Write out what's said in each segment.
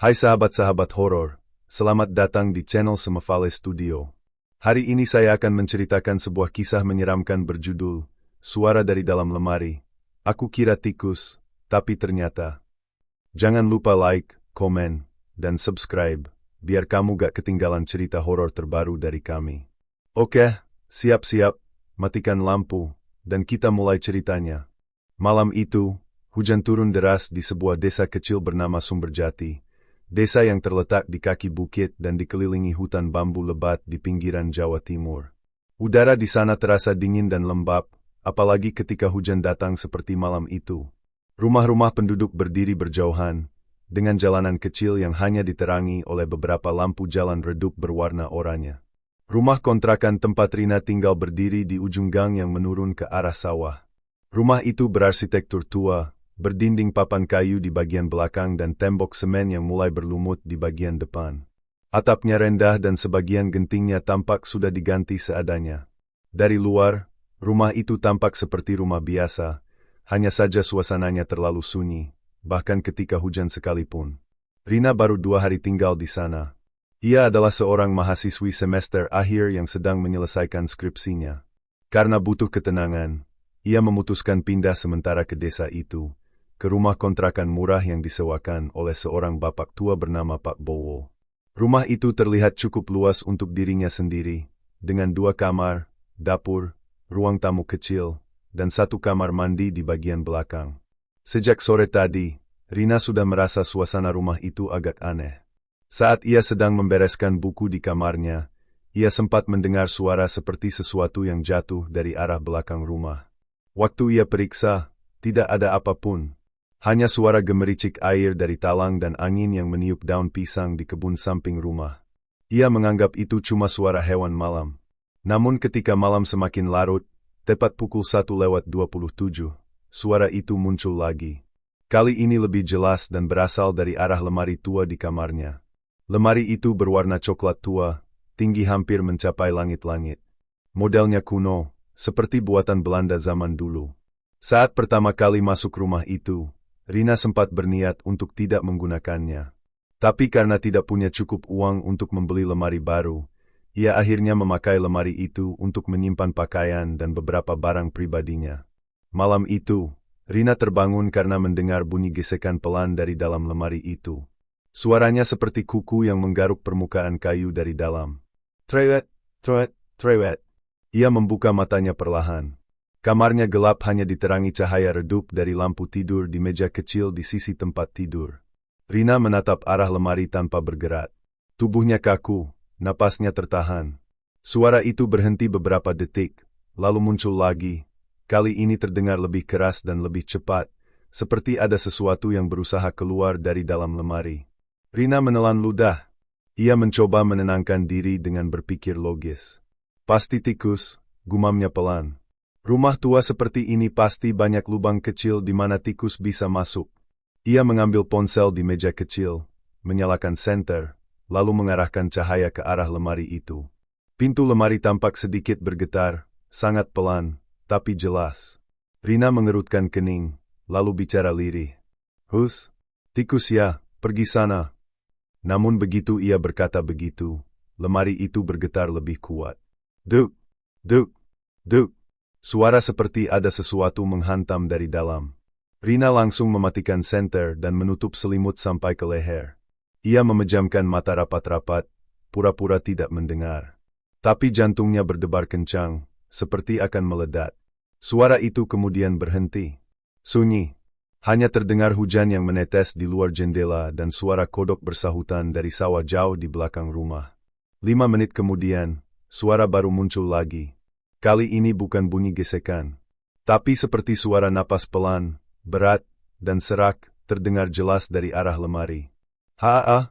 Hai sahabat-sahabat horor, selamat datang di channel Semefale Studio. Hari ini saya akan menceritakan sebuah kisah menyeramkan berjudul Suara dari Dalam Lemari. Aku kira tikus, tapi ternyata. Jangan lupa like, komen, dan subscribe, biar kamu gak ketinggalan cerita horor terbaru dari kami. Oke, siap-siap, matikan lampu, dan kita mulai ceritanya. Malam itu, hujan turun deras di sebuah desa kecil bernama Sumberjati. Desa yang terletak di kaki bukit dan dikelilingi hutan bambu lebat di pinggiran Jawa Timur. Udara di sana terasa dingin dan lembab, apalagi ketika hujan datang seperti malam itu. Rumah-rumah penduduk berdiri berjauhan, dengan jalanan kecil yang hanya diterangi oleh beberapa lampu jalan redup berwarna oranye. Rumah kontrakan tempat Rina tinggal berdiri di ujung gang yang menurun ke arah sawah. Rumah itu berarsitektur tua, berdinding papan kayu di bagian belakang dan tembok semen yang mulai berlumut di bagian depan. Atapnya rendah dan sebagian gentingnya tampak sudah diganti seadanya. Dari luar, rumah itu tampak seperti rumah biasa, hanya saja suasananya terlalu sunyi, bahkan ketika hujan sekalipun. Rina baru 2 hari tinggal di sana. Ia adalah seorang mahasiswi semester akhir yang sedang menyelesaikan skripsinya. Karena butuh ketenangan, ia memutuskan pindah sementara ke desa itu, ke rumah kontrakan murah yang disewakan oleh seorang bapak tua bernama Pak Bowo. Rumah itu terlihat cukup luas untuk dirinya sendiri, dengan 2 kamar, dapur, ruang tamu kecil, dan 1 kamar mandi di bagian belakang. Sejak sore tadi, Rina sudah merasa suasana rumah itu agak aneh. Saat ia sedang membereskan buku di kamarnya, ia sempat mendengar suara seperti sesuatu yang jatuh dari arah belakang rumah. Waktu ia periksa, tidak ada apapun. Hanya suara gemericik air dari talang dan angin yang meniup daun pisang di kebun samping rumah. Ia menganggap itu cuma suara hewan malam. Namun ketika malam semakin larut, tepat pukul 1:27, suara itu muncul lagi. Kali ini lebih jelas dan berasal dari arah lemari tua di kamarnya. Lemari itu berwarna coklat tua, tinggi hampir mencapai langit-langit. Modelnya kuno, seperti buatan Belanda zaman dulu. Saat pertama kali masuk rumah itu, Rina sempat berniat untuk tidak menggunakannya. Tapi karena tidak punya cukup uang untuk membeli lemari baru, ia akhirnya memakai lemari itu untuk menyimpan pakaian dan beberapa barang pribadinya. Malam itu, Rina terbangun karena mendengar bunyi gesekan pelan dari dalam lemari itu. Suaranya seperti kuku yang menggaruk permukaan kayu dari dalam. Trewet, trewet, trewet. Ia membuka matanya perlahan. Kamarnya gelap, hanya diterangi cahaya redup dari lampu tidur di meja kecil di sisi tempat tidur. Rina menatap arah lemari tanpa bergerak. Tubuhnya kaku, napasnya tertahan. Suara itu berhenti beberapa detik, lalu muncul lagi. Kali ini terdengar lebih keras dan lebih cepat, seperti ada sesuatu yang berusaha keluar dari dalam lemari. Rina menelan ludah. Ia mencoba menenangkan diri dengan berpikir logis. Pasti tikus, gumamnya pelan. Rumah tua seperti ini pasti banyak lubang kecil di mana tikus bisa masuk. Ia mengambil ponsel di meja kecil, menyalakan senter, lalu mengarahkan cahaya ke arah lemari itu. Pintu lemari tampak sedikit bergetar, sangat pelan, tapi jelas. Rina mengerutkan kening, lalu bicara lirih. Hus, tikus ya, pergi sana. Namun begitu ia berkata begitu, lemari itu bergetar lebih kuat. Duk, duk, duk. Suara seperti ada sesuatu menghantam dari dalam. Rina langsung mematikan senter dan menutup selimut sampai ke leher. Ia memejamkan mata rapat-rapat, pura-pura tidak mendengar. Tapi jantungnya berdebar kencang, seperti akan meledak. Suara itu kemudian berhenti. Sunyi. Hanya terdengar hujan yang menetes di luar jendela dan suara kodok bersahutan dari sawah jauh di belakang rumah. 5 menit kemudian, suara baru muncul lagi. Kali ini bukan bunyi gesekan, tapi seperti suara napas pelan, berat, dan serak, terdengar jelas dari arah lemari. Haa.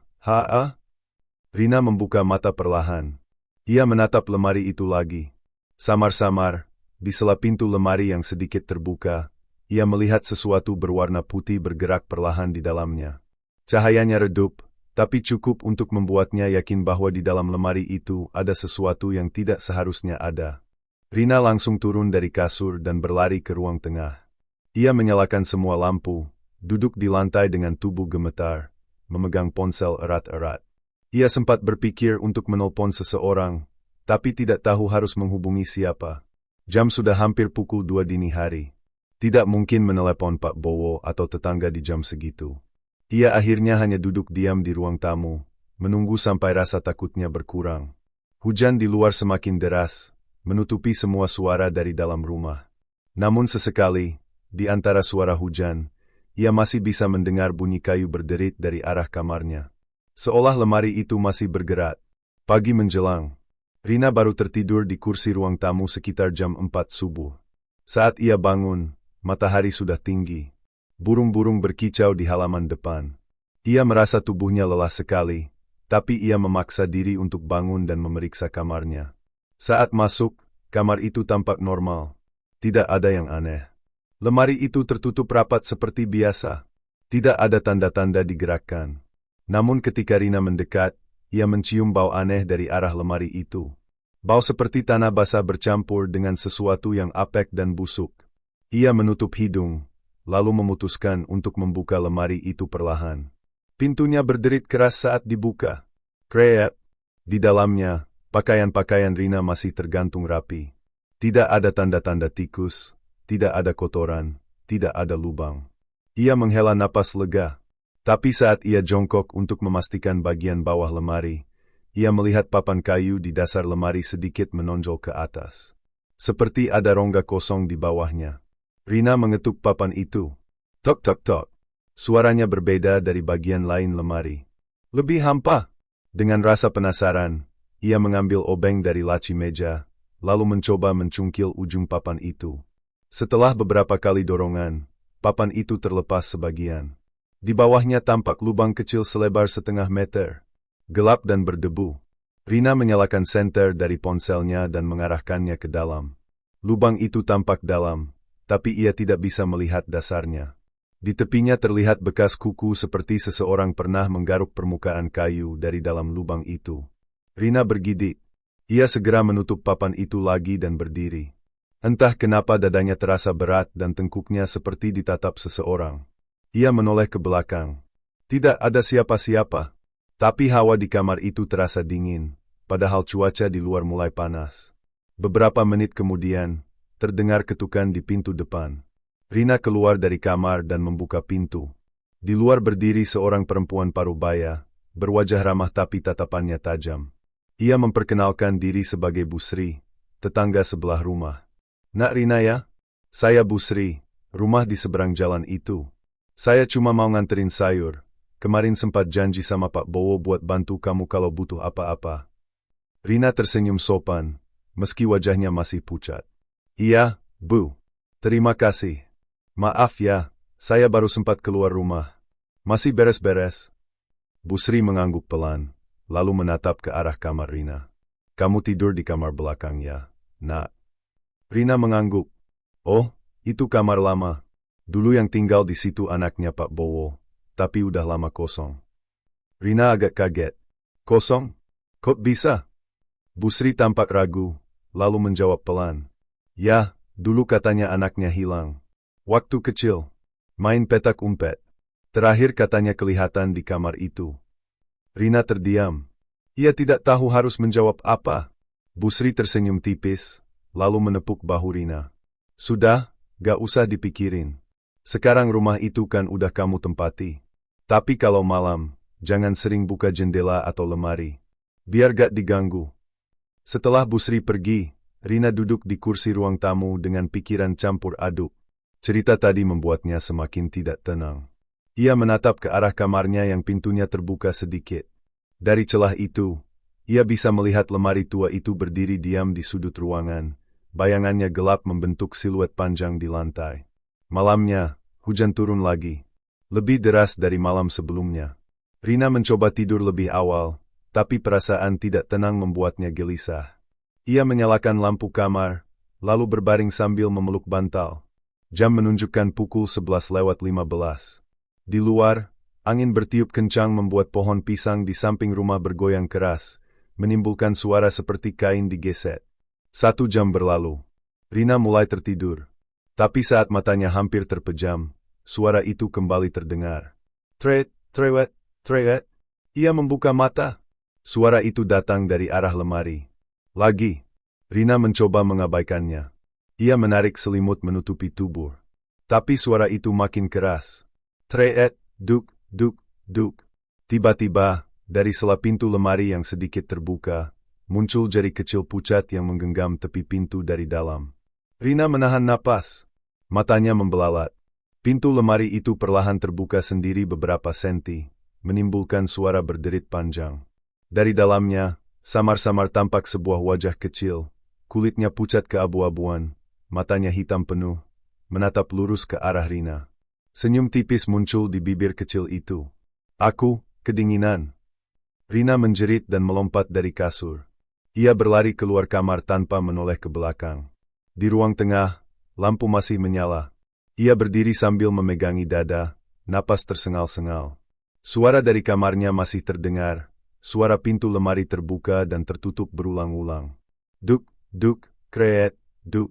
Rina membuka mata perlahan. Ia menatap lemari itu lagi. Samar-samar, di sela pintu lemari yang sedikit terbuka, ia melihat sesuatu berwarna putih bergerak perlahan di dalamnya. Cahayanya redup, tapi cukup untuk membuatnya yakin bahwa di dalam lemari itu ada sesuatu yang tidak seharusnya ada. Rina langsung turun dari kasur dan berlari ke ruang tengah. Ia menyalakan semua lampu, duduk di lantai dengan tubuh gemetar, memegang ponsel erat-erat. Ia sempat berpikir untuk menelpon seseorang, tapi tidak tahu harus menghubungi siapa. Jam sudah hampir pukul 2 dini hari. Tidak mungkin menelepon Pak Bowo atau tetangga di jam segitu. Ia akhirnya hanya duduk diam di ruang tamu, menunggu sampai rasa takutnya berkurang. Hujan di luar semakin deras, menutupi semua suara dari dalam rumah. Namun sesekali, di antara suara hujan, ia masih bisa mendengar bunyi kayu berderit dari arah kamarnya. Seolah lemari itu masih bergerak. Pagi menjelang. Rina baru tertidur di kursi ruang tamu sekitar jam 4 subuh. Saat ia bangun, matahari sudah tinggi. Burung-burung berkicau di halaman depan. Ia merasa tubuhnya lelah sekali, tapi ia memaksa diri untuk bangun dan memeriksa kamarnya. Saat masuk, kamar itu tampak normal. Tidak ada yang aneh. Lemari itu tertutup rapat seperti biasa. Tidak ada tanda-tanda digerakkan. Namun ketika Rina mendekat, ia mencium bau aneh dari arah lemari itu. Bau seperti tanah basah bercampur dengan sesuatu yang apek dan busuk. Ia menutup hidung, lalu memutuskan untuk membuka lemari itu perlahan. Pintunya berderit keras saat dibuka. Krep. Di dalamnya, pakaian-pakaian Rina masih tergantung rapi. Tidak ada tanda-tanda tikus, tidak ada kotoran, tidak ada lubang. Ia menghela napas lega. Tapi saat ia jongkok untuk memastikan bagian bawah lemari, ia melihat papan kayu di dasar lemari sedikit menonjol ke atas. Seperti ada rongga kosong di bawahnya. Rina mengetuk papan itu. Tok tok tok. Suaranya berbeda dari bagian lain lemari. Lebih hampa. Dengan rasa penasaran, ia mengambil obeng dari laci meja, lalu mencoba mencungkil ujung papan itu. Setelah beberapa kali dorongan, papan itu terlepas sebagian. Di bawahnya tampak lubang kecil selebar setengah meter. Gelap dan berdebu. Rina menyalakan senter dari ponselnya dan mengarahkannya ke dalam. Lubang itu tampak dalam, tapi ia tidak bisa melihat dasarnya. Di tepinya terlihat bekas kuku seperti seseorang pernah menggaruk permukaan kayu dari dalam lubang itu. Rina bergidik. Ia segera menutup papan itu lagi dan berdiri. Entah kenapa dadanya terasa berat dan tengkuknya seperti ditatap seseorang. Ia menoleh ke belakang. Tidak ada siapa-siapa. Tapi hawa di kamar itu terasa dingin, padahal cuaca di luar mulai panas. Beberapa menit kemudian, terdengar ketukan di pintu depan. Rina keluar dari kamar dan membuka pintu. Di luar berdiri seorang perempuan parubaya, berwajah ramah tapi tatapannya tajam. Ia memperkenalkan diri sebagai Bu Sri, tetangga sebelah rumah. Nak Rina ya? Saya Bu Sri, rumah di seberang jalan itu. Saya cuma mau nganterin sayur. Kemarin sempat janji sama Pak Bowo buat bantu kamu kalau butuh apa-apa. Rina tersenyum sopan, meski wajahnya masih pucat. Iya, Bu. Terima kasih. Maaf ya, saya baru sempat keluar rumah. Masih beres-beres. Bu Sri mengangguk pelan, lalu menatap ke arah kamar Rina. Kamu tidur di kamar belakang ya, Nak? Rina mengangguk. Oh, itu kamar lama. Dulu yang tinggal di situ anaknya Pak Bowo, tapi udah lama kosong. Rina agak kaget. Kosong? Kok bisa? Bu Sri tampak ragu, lalu menjawab pelan. Ya, dulu katanya anaknya hilang. Waktu kecil, main petak umpet. Terakhir katanya kelihatan di kamar itu. Rina terdiam. Ia tidak tahu harus menjawab apa. Bu Sri tersenyum tipis, lalu menepuk bahu Rina. Sudah, gak usah dipikirin. Sekarang rumah itu kan udah kamu tempati. Tapi kalau malam, jangan sering buka jendela atau lemari. Biar gak diganggu. Setelah Bu Sri pergi, Rina duduk di kursi ruang tamu dengan pikiran campur aduk. Cerita tadi membuatnya semakin tidak tenang. Ia menatap ke arah kamarnya yang pintunya terbuka sedikit. Dari celah itu, ia bisa melihat lemari tua itu berdiri diam di sudut ruangan. Bayangannya gelap membentuk siluet panjang di lantai. Malamnya, hujan turun lagi. Lebih deras dari malam sebelumnya. Rina mencoba tidur lebih awal, tapi perasaan tidak tenang membuatnya gelisah. Ia menyalakan lampu kamar, lalu berbaring sambil memeluk bantal. Jam menunjukkan pukul 11:15. Di luar, angin bertiup kencang membuat pohon pisang di samping rumah bergoyang keras, menimbulkan suara seperti kain digesek. 1 jam berlalu. Rina mulai tertidur. Tapi saat matanya hampir terpejam, suara itu kembali terdengar. Tret, trewet. Treat. Ia membuka mata. Suara itu datang dari arah lemari. Lagi. Rina mencoba mengabaikannya. Ia menarik selimut menutupi tubuh. Tapi suara itu makin keras. Treat, duk, duk, duk. Tiba-tiba, dari sela pintu lemari yang sedikit terbuka, muncul jari kecil pucat yang menggenggam tepi pintu dari dalam. Rina menahan napas. Matanya membelalak. Pintu lemari itu perlahan terbuka sendiri beberapa senti, menimbulkan suara berderit panjang. Dari dalamnya, samar-samar tampak sebuah wajah kecil, kulitnya pucat keabu-abuan, matanya hitam penuh, menatap lurus ke arah Rina. Senyum tipis muncul di bibir kecil itu. Aku, kedinginan. Rina menjerit dan melompat dari kasur. Ia berlari keluar kamar tanpa menoleh ke belakang. Di ruang tengah, lampu masih menyala. Ia berdiri sambil memegangi dada, napas tersengal-sengal. Suara dari kamarnya masih terdengar, suara pintu lemari terbuka dan tertutup berulang-ulang. Duk, duk, kreet, duk.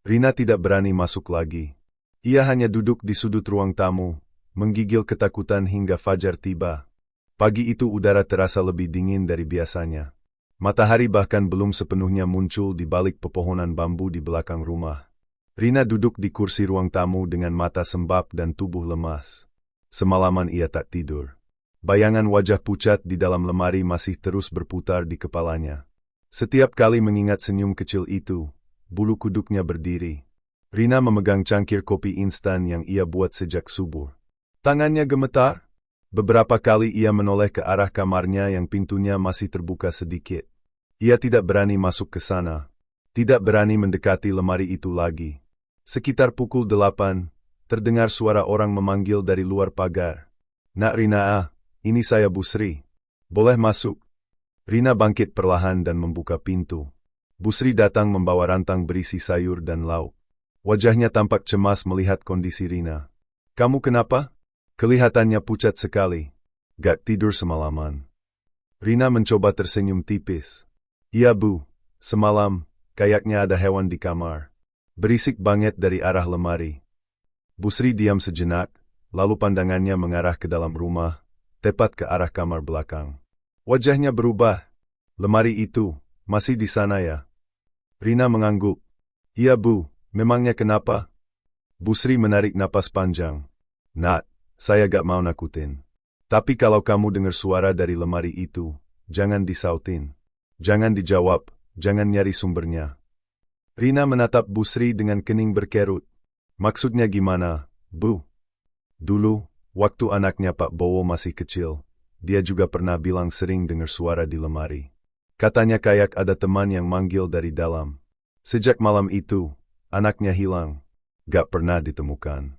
Rina tidak berani masuk lagi. Ia hanya duduk di sudut ruang tamu, menggigil ketakutan hingga fajar tiba. Pagi itu udara terasa lebih dingin dari biasanya. Matahari bahkan belum sepenuhnya muncul di balik pepohonan bambu di belakang rumah. Rina duduk di kursi ruang tamu dengan mata sembab dan tubuh lemas. Semalaman ia tak tidur. Bayangan wajah pucat di dalam lemari masih terus berputar di kepalanya. Setiap kali mengingat senyum kecil itu, bulu kuduknya berdiri. Rina memegang cangkir kopi instan yang ia buat sejak subuh. Tangannya gemetar. Beberapa kali ia menoleh ke arah kamarnya yang pintunya masih terbuka sedikit. Ia tidak berani masuk ke sana. Tidak berani mendekati lemari itu lagi. Sekitar pukul 8, terdengar suara orang memanggil dari luar pagar. Nak Rina, ini saya Busri. Boleh masuk? Rina bangkit perlahan dan membuka pintu. Busri datang membawa rantang berisi sayur dan lauk. Wajahnya tampak cemas melihat kondisi Rina. Kamu kenapa? Kelihatannya pucat sekali. Gak tidur semalaman. Rina mencoba tersenyum tipis. Iya Bu, semalam, kayaknya ada hewan di kamar. Berisik banget dari arah lemari. Busri diam sejenak, lalu pandangannya mengarah ke dalam rumah, tepat ke arah kamar belakang. Wajahnya berubah. Lemari itu, masih di sana ya? Rina mengangguk. Iya Bu, memangnya kenapa? Busri menarik napas panjang. Nak, saya gak mau nakutin. Tapi kalau kamu dengar suara dari lemari itu, jangan disautin. Jangan dijawab, jangan nyari sumbernya. Rina menatap Busri dengan kening berkerut. Maksudnya gimana, Bu? Dulu, waktu anaknya Pak Bowo masih kecil, dia juga pernah bilang sering dengar suara di lemari. Katanya kayak ada teman yang manggil dari dalam. Sejak malam itu, anaknya hilang. Gak pernah ditemukan.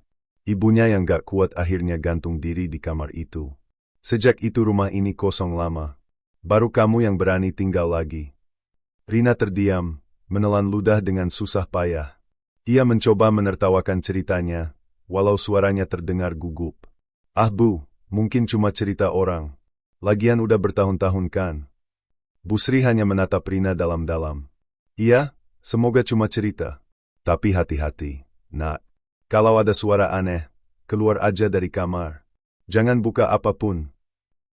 Ibunya yang gak kuat akhirnya gantung diri di kamar itu. Sejak itu rumah ini kosong lama. Baru kamu yang berani tinggal lagi. Rina terdiam, menelan ludah dengan susah payah. Ia mencoba menertawakan ceritanya, walau suaranya terdengar gugup. Ah Bu, mungkin cuma cerita orang. Lagian udah bertahun-tahun kan. Busri hanya menatap Rina dalam-dalam. Iya, semoga cuma cerita. Tapi hati-hati, Nak. Kalau ada suara aneh, keluar aja dari kamar. Jangan buka apapun.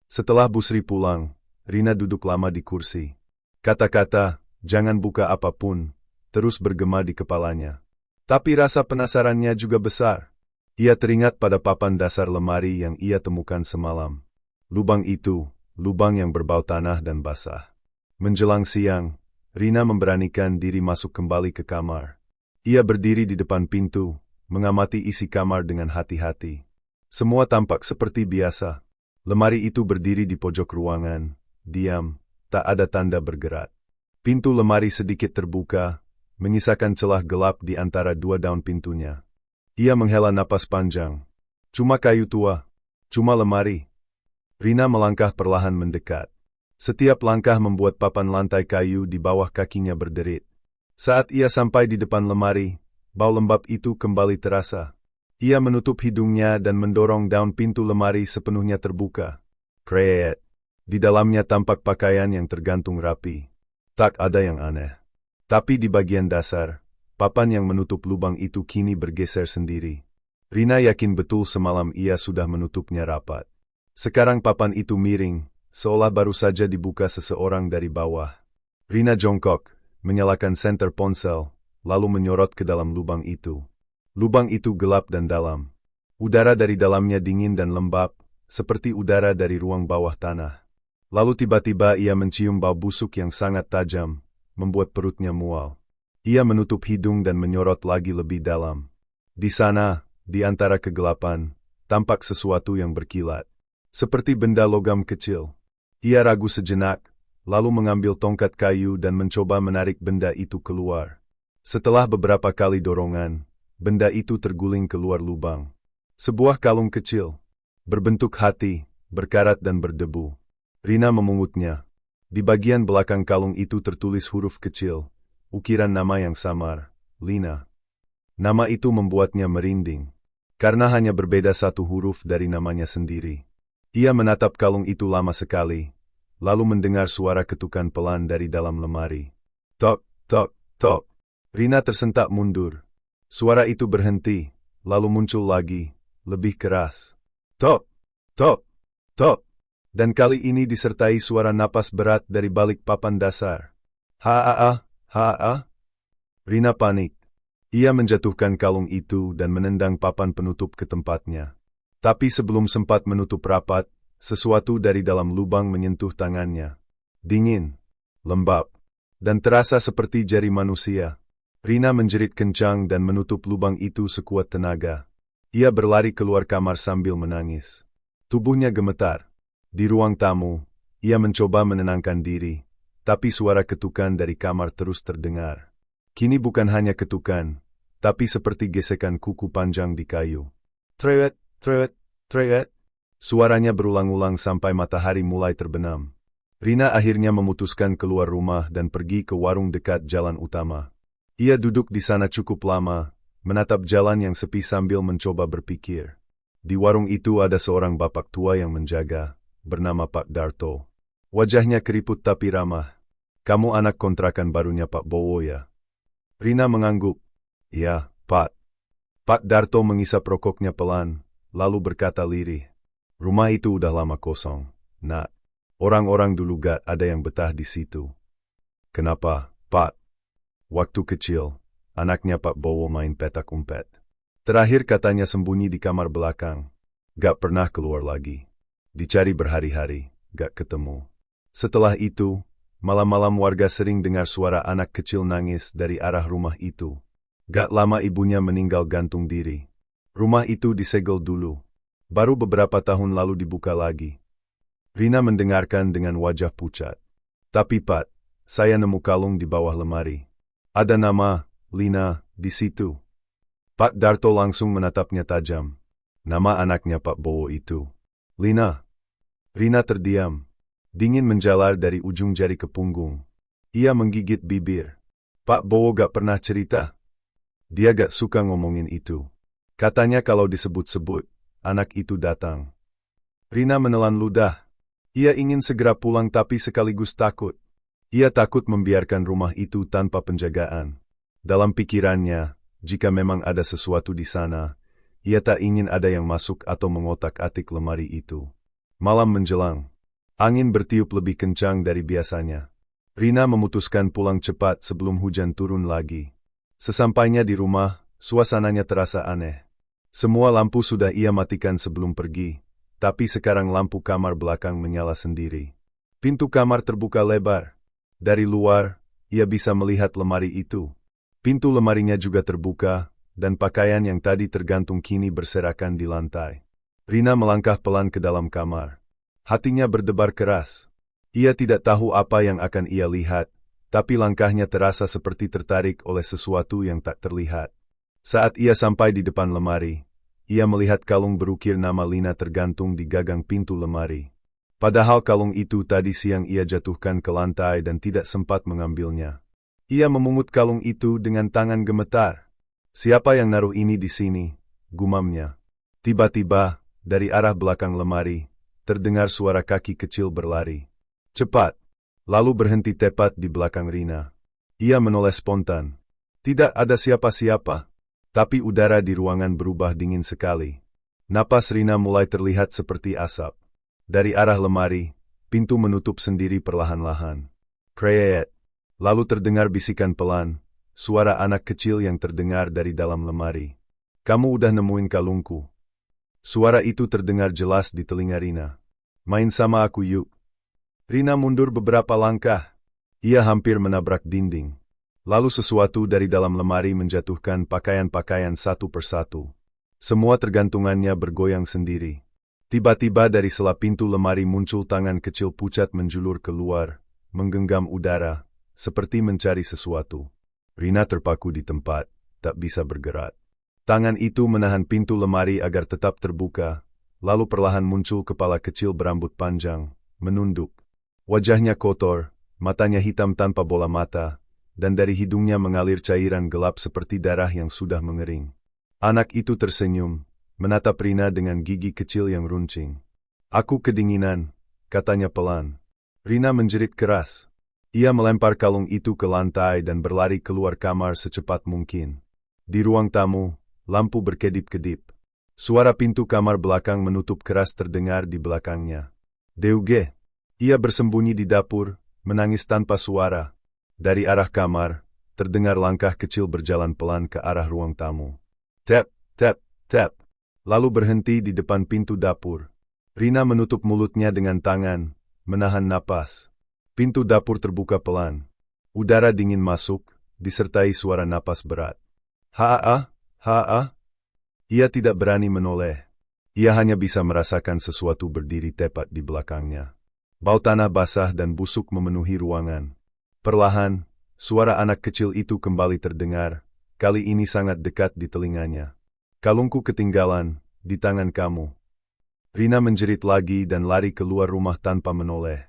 Setelah Busri pulang, Rina duduk lama di kursi. Kata-kata, jangan buka apapun, terus bergema di kepalanya. Tapi rasa penasarannya juga besar. Ia teringat pada papan dasar lemari yang ia temukan semalam. Lubang itu, lubang yang berbau tanah dan basah. Menjelang siang, Rina memberanikan diri masuk kembali ke kamar. Ia berdiri di depan pintu, mengamati isi kamar dengan hati-hati. Semua tampak seperti biasa. Lemari itu berdiri di pojok ruangan, diam, tak ada tanda bergerak. Pintu lemari sedikit terbuka, menyisakan celah gelap di antara dua daun pintunya. Ia menghela napas panjang. Cuma kayu tua. Cuma lemari. Rina melangkah perlahan mendekat. Setiap langkah membuat papan lantai kayu di bawah kakinya berderit. Saat ia sampai di depan lemari, bau lembab itu kembali terasa. Ia menutup hidungnya dan mendorong daun pintu lemari sepenuhnya terbuka. Kreet. Di dalamnya tampak pakaian yang tergantung rapi. Tak ada yang aneh. Tapi di bagian dasar, papan yang menutup lubang itu kini bergeser sendiri. Rina yakin betul semalam ia sudah menutupnya rapat. Sekarang papan itu miring, seolah baru saja dibuka seseorang dari bawah. Rina jongkok, menyalakan senter ponsel, lalu menyorot ke dalam lubang itu. Lubang itu gelap dan dalam. Udara dari dalamnya dingin dan lembab, seperti udara dari ruang bawah tanah. Lalu tiba-tiba ia mencium bau busuk yang sangat tajam, membuat perutnya mual. Ia menutup hidung dan menyorot lagi lebih dalam. Di sana, di antara kegelapan, tampak sesuatu yang berkilat. Seperti benda logam kecil. Ia ragu sejenak, lalu mengambil tongkat kayu dan mencoba menarik benda itu keluar. Setelah beberapa kali dorongan, benda itu terguling keluar lubang. Sebuah kalung kecil, berbentuk hati, berkarat dan berdebu. Rina memungutnya. Di bagian belakang kalung itu tertulis huruf kecil, ukiran nama yang samar, Lina. Nama itu membuatnya merinding, karena hanya berbeda satu huruf dari namanya sendiri. Ia menatap kalung itu lama sekali, lalu mendengar suara ketukan pelan dari dalam lemari. Tok, tok, tok. Rina tersentak mundur. Suara itu berhenti, lalu muncul lagi, lebih keras. Tok, tok, tok. Dan kali ini disertai suara napas berat dari balik papan dasar. Haa, haa. Rina panik. Ia menjatuhkan kalung itu dan menendang papan penutup ke tempatnya. Tapi sebelum sempat menutup rapat, sesuatu dari dalam lubang menyentuh tangannya. Dingin, lembab, dan terasa seperti jari manusia. Rina menjerit kencang dan menutup lubang itu sekuat tenaga. Ia berlari keluar kamar sambil menangis. Tubuhnya gemetar. Di ruang tamu, ia mencoba menenangkan diri, tapi suara ketukan dari kamar terus terdengar. Kini bukan hanya ketukan, tapi seperti gesekan kuku panjang di kayu. Trewet, trewet, trewet. Suaranya berulang-ulang sampai matahari mulai terbenam. Rina akhirnya memutuskan keluar rumah dan pergi ke warung dekat jalan utama. Ia duduk di sana cukup lama, menatap jalan yang sepi sambil mencoba berpikir. Di warung itu ada seorang bapak tua yang menjaga, bernama Pak Darto. Wajahnya keriput tapi ramah. Kamu anak kontrakan barunya Pak Bowo ya? Rina mengangguk. Ya, Pak. Pak Darto mengisap rokoknya pelan, lalu berkata lirih. Rumah itu udah lama kosong, Nak. Orang-orang dulu gak ada yang betah di situ. Kenapa, Pak? Waktu kecil, anaknya Pak Bowo main petak umpet. Terakhir katanya sembunyi di kamar belakang. Gak pernah keluar lagi. Dicari berhari-hari, gak ketemu. Setelah itu, malam-malam warga sering dengar suara anak kecil nangis dari arah rumah itu. Gak lama ibunya meninggal gantung diri. Rumah itu disegel dulu. Baru beberapa tahun lalu dibuka lagi. Rina mendengarkan dengan wajah pucat. Tapi Pak, saya nemu kalung di bawah lemari. Ada nama, Lina, di situ. Pak Darto langsung menatapnya tajam. Nama anaknya Pak Bowo itu. Lina. Rina terdiam. Dingin menjalar dari ujung jari ke punggung. Ia menggigit bibir. Pak Bowo gak pernah cerita. Dia gak suka ngomongin itu. Katanya kalau disebut-sebut, anak itu datang. Rina menelan ludah. Ia ingin segera pulang tapi sekaligus takut. Ia takut membiarkan rumah itu tanpa penjagaan. Dalam pikirannya, jika memang ada sesuatu di sana, ia tak ingin ada yang masuk atau mengotak-atik lemari itu. Malam menjelang. Angin bertiup lebih kencang dari biasanya. Rina memutuskan pulang cepat sebelum hujan turun lagi. Sesampainya di rumah, suasananya terasa aneh. Semua lampu sudah ia matikan sebelum pergi, tapi sekarang lampu kamar belakang menyala sendiri. Pintu kamar terbuka lebar. Dari luar, ia bisa melihat lemari itu. Pintu lemarinya juga terbuka, dan pakaian yang tadi tergantung kini berserakan di lantai. Rina melangkah pelan ke dalam kamar. Hatinya berdebar keras. Ia tidak tahu apa yang akan ia lihat, tapi langkahnya terasa seperti tertarik oleh sesuatu yang tak terlihat. Saat ia sampai di depan lemari, ia melihat kalung berukir nama Lina tergantung di gagang pintu lemari. Padahal kalung itu tadi siang ia jatuhkan ke lantai dan tidak sempat mengambilnya. Ia memungut kalung itu dengan tangan gemetar. Siapa yang naruh ini di sini? Gumamnya. Tiba-tiba, dari arah belakang lemari, terdengar suara kaki kecil berlari. Cepat. Lalu berhenti tepat di belakang Rina. Ia menoleh spontan. Tidak ada siapa-siapa. Tapi udara di ruangan berubah dingin sekali. Napas Rina mulai terlihat seperti asap. Dari arah lemari, pintu menutup sendiri perlahan-lahan. Kreet. Lalu terdengar bisikan pelan, suara anak kecil yang terdengar dari dalam lemari. Kamu udah nemuin kalungku. Suara itu terdengar jelas di telinga Rina. Main sama aku yuk. Rina mundur beberapa langkah. Ia hampir menabrak dinding. Lalu sesuatu dari dalam lemari menjatuhkan pakaian-pakaian satu persatu. Semua tergantungannya bergoyang sendiri. Tiba-tiba dari sela pintu lemari muncul tangan kecil pucat menjulur keluar, menggenggam udara, seperti mencari sesuatu. Rina terpaku di tempat, tak bisa bergerak. Tangan itu menahan pintu lemari agar tetap terbuka, lalu perlahan muncul kepala kecil berambut panjang, menunduk. Wajahnya kotor, matanya hitam tanpa bola mata, dan dari hidungnya mengalir cairan gelap seperti darah yang sudah mengering. Anak itu tersenyum, menatap Rina dengan gigi kecil yang runcing. Aku kedinginan, katanya pelan. Rina menjerit keras. Ia melempar kalung itu ke lantai dan berlari keluar kamar secepat mungkin. Di ruang tamu, lampu berkedip-kedip. Suara pintu kamar belakang menutup keras terdengar di belakangnya. Deuge. Ia bersembunyi di dapur, menangis tanpa suara. Dari arah kamar, terdengar langkah kecil berjalan pelan ke arah ruang tamu. Tap, tap, tap. Lalu berhenti di depan pintu dapur. Rina menutup mulutnya dengan tangan, menahan napas. Pintu dapur terbuka pelan. Udara dingin masuk, disertai suara napas berat. Haa, haa. Ia tidak berani menoleh. Ia hanya bisa merasakan sesuatu berdiri tepat di belakangnya. Bau tanah basah dan busuk memenuhi ruangan. Perlahan, suara anak kecil itu kembali terdengar, kali ini sangat dekat di telinganya. Kalungku ketinggalan, di tangan kamu. Rina menjerit lagi dan lari keluar rumah tanpa menoleh.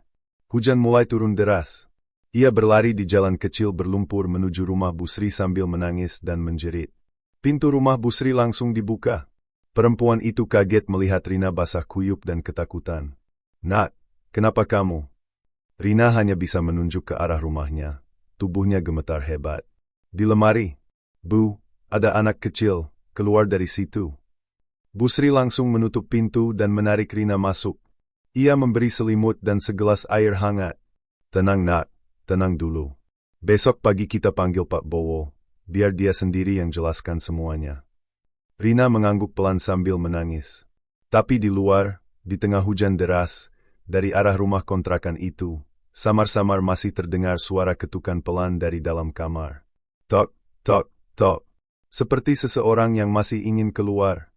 Hujan mulai turun deras. Ia berlari di jalan kecil berlumpur menuju rumah Busri sambil menangis dan menjerit. Pintu rumah Busri langsung dibuka. Perempuan itu kaget melihat Rina basah kuyup dan ketakutan. Nak, kenapa kamu? Rina hanya bisa menunjuk ke arah rumahnya. Tubuhnya gemetar hebat. Di lemari. Bu, ada anak kecil. Keluar dari situ. Busri langsung menutup pintu dan menarik Rina masuk. Ia memberi selimut dan segelas air hangat. Tenang nak, tenang dulu. Besok pagi kita panggil Pak Bowo, biar dia sendiri yang jelaskan semuanya. Rina mengangguk pelan sambil menangis. Tapi di luar, di tengah hujan deras, dari arah rumah kontrakan itu, samar-samar masih terdengar suara ketukan pelan dari dalam kamar. Tok, tok, tok. Seperti seseorang yang masih ingin keluar.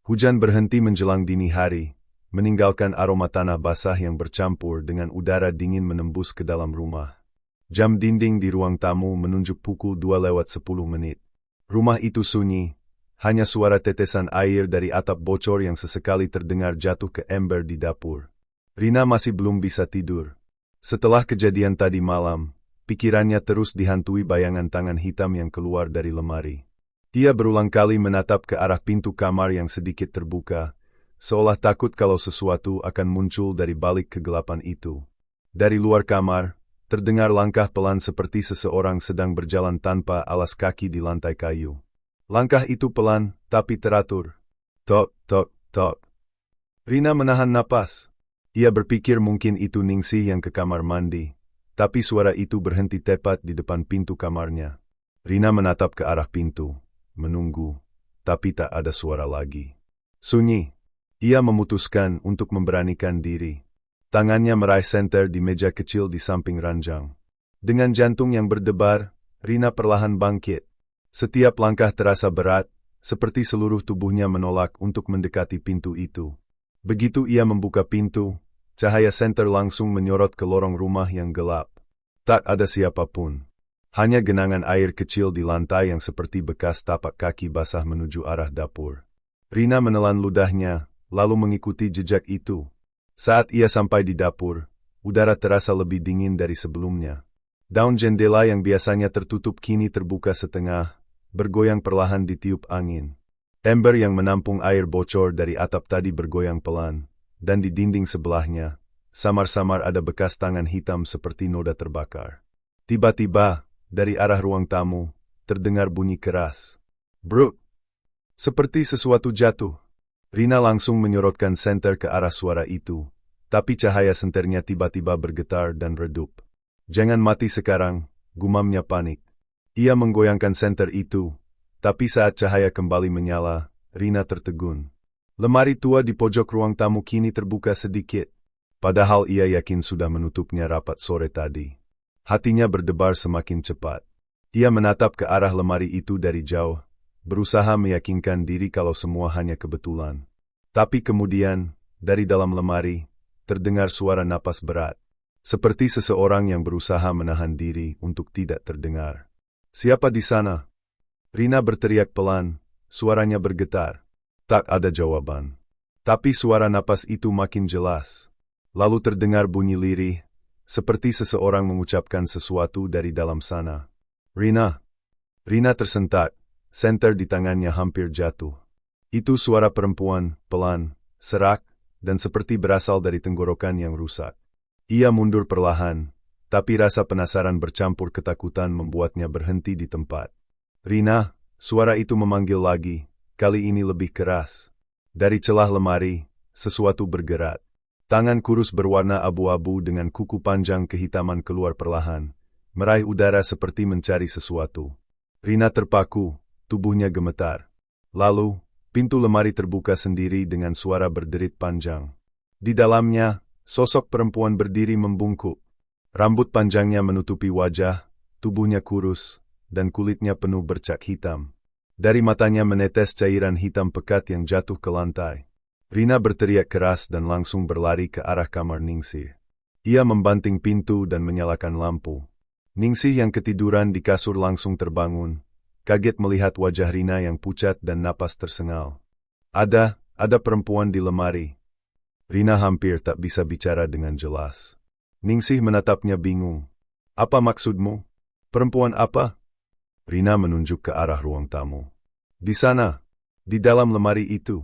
Hujan berhenti menjelang dini hari, meninggalkan aroma tanah basah yang bercampur dengan udara dingin menembus ke dalam rumah. Jam dinding di ruang tamu menunjuk pukul 2:10. Rumah itu sunyi, hanya suara tetesan air dari atap bocor yang sesekali terdengar jatuh ke ember di dapur. Rina masih belum bisa tidur. Setelah kejadian tadi malam, pikirannya terus dihantui bayangan tangan hitam yang keluar dari lemari. Ia berulang kali menatap ke arah pintu kamar yang sedikit terbuka, seolah takut kalau sesuatu akan muncul dari balik kegelapan itu. Dari luar kamar, terdengar langkah pelan seperti seseorang sedang berjalan tanpa alas kaki di lantai kayu. Langkah itu pelan, tapi teratur. Tok, tok, tok. Rina menahan napas. Ia berpikir mungkin itu Ningsih yang ke kamar mandi, tapi suara itu berhenti tepat di depan pintu kamarnya. Rina menatap ke arah pintu. Menunggu, tapi tak ada suara lagi. Sunyi. Ia memutuskan untuk memberanikan diri. Tangannya meraih senter di meja kecil di samping ranjang. Dengan jantung yang berdebar, Rina perlahan bangkit. Setiap langkah terasa berat, seperti seluruh tubuhnya menolak untuk mendekati pintu itu. Begitu ia membuka pintu, cahaya senter langsung menyorot ke lorong rumah yang gelap. Tak ada siapapun. Hanya genangan air kecil di lantai yang seperti bekas tapak kaki basah menuju arah dapur. Rina menelan ludahnya, lalu mengikuti jejak itu. Saat ia sampai di dapur, udara terasa lebih dingin dari sebelumnya. Daun jendela yang biasanya tertutup kini terbuka setengah, bergoyang perlahan ditiup angin. Ember yang menampung air bocor dari atap tadi bergoyang pelan, dan di dinding sebelahnya, samar-samar ada bekas tangan hitam seperti noda terbakar. Tiba-tiba, dari arah ruang tamu, terdengar bunyi keras. Bruk! Seperti sesuatu jatuh. Rina langsung menyorotkan senter ke arah suara itu, tapi cahaya senternya tiba-tiba bergetar dan redup. Jangan mati sekarang, gumamnya panik. Ia menggoyangkan senter itu, tapi saat cahaya kembali menyala, Rina tertegun. Lemari tua di pojok ruang tamu kini terbuka sedikit, padahal ia yakin sudah menutupnya rapat sore tadi. Hatinya berdebar semakin cepat. Ia menatap ke arah lemari itu dari jauh, berusaha meyakinkan diri kalau semua hanya kebetulan. Tapi kemudian, dari dalam lemari, terdengar suara napas berat. Seperti seseorang yang berusaha menahan diri untuk tidak terdengar. "Siapa di sana?" Rina berteriak pelan, suaranya bergetar. Tak ada jawaban. Tapi suara napas itu makin jelas. Lalu terdengar bunyi lirih, seperti seseorang mengucapkan sesuatu dari dalam sana. "Rina." Rina tersentak, senter di tangannya hampir jatuh. Itu suara perempuan, pelan, serak, dan seperti berasal dari tenggorokan yang rusak. Ia mundur perlahan, tapi rasa penasaran bercampur ketakutan membuatnya berhenti di tempat. "Rina," suara itu memanggil lagi, kali ini lebih keras. Dari celah lemari, sesuatu bergerak. Tangan kurus berwarna abu-abu dengan kuku panjang kehitaman keluar perlahan, meraih udara seperti mencari sesuatu. Rina terpaku, tubuhnya gemetar. Lalu, pintu lemari terbuka sendiri dengan suara berderit panjang. Di dalamnya, sosok perempuan berdiri membungkuk. Rambut panjangnya menutupi wajah, tubuhnya kurus, dan kulitnya penuh bercak hitam. Dari matanya menetes cairan hitam pekat yang jatuh ke lantai. Rina berteriak keras dan langsung berlari ke arah kamar Ningsih. Ia membanting pintu dan menyalakan lampu. Ningsih yang ketiduran di kasur langsung terbangun, kaget melihat wajah Rina yang pucat dan napas tersengal. Ada perempuan di lemari." Rina hampir tak bisa bicara dengan jelas. Ningsih menatapnya bingung. "Apa maksudmu? Perempuan apa?" Rina menunjuk ke arah ruang tamu. "Di sana, di dalam lemari itu."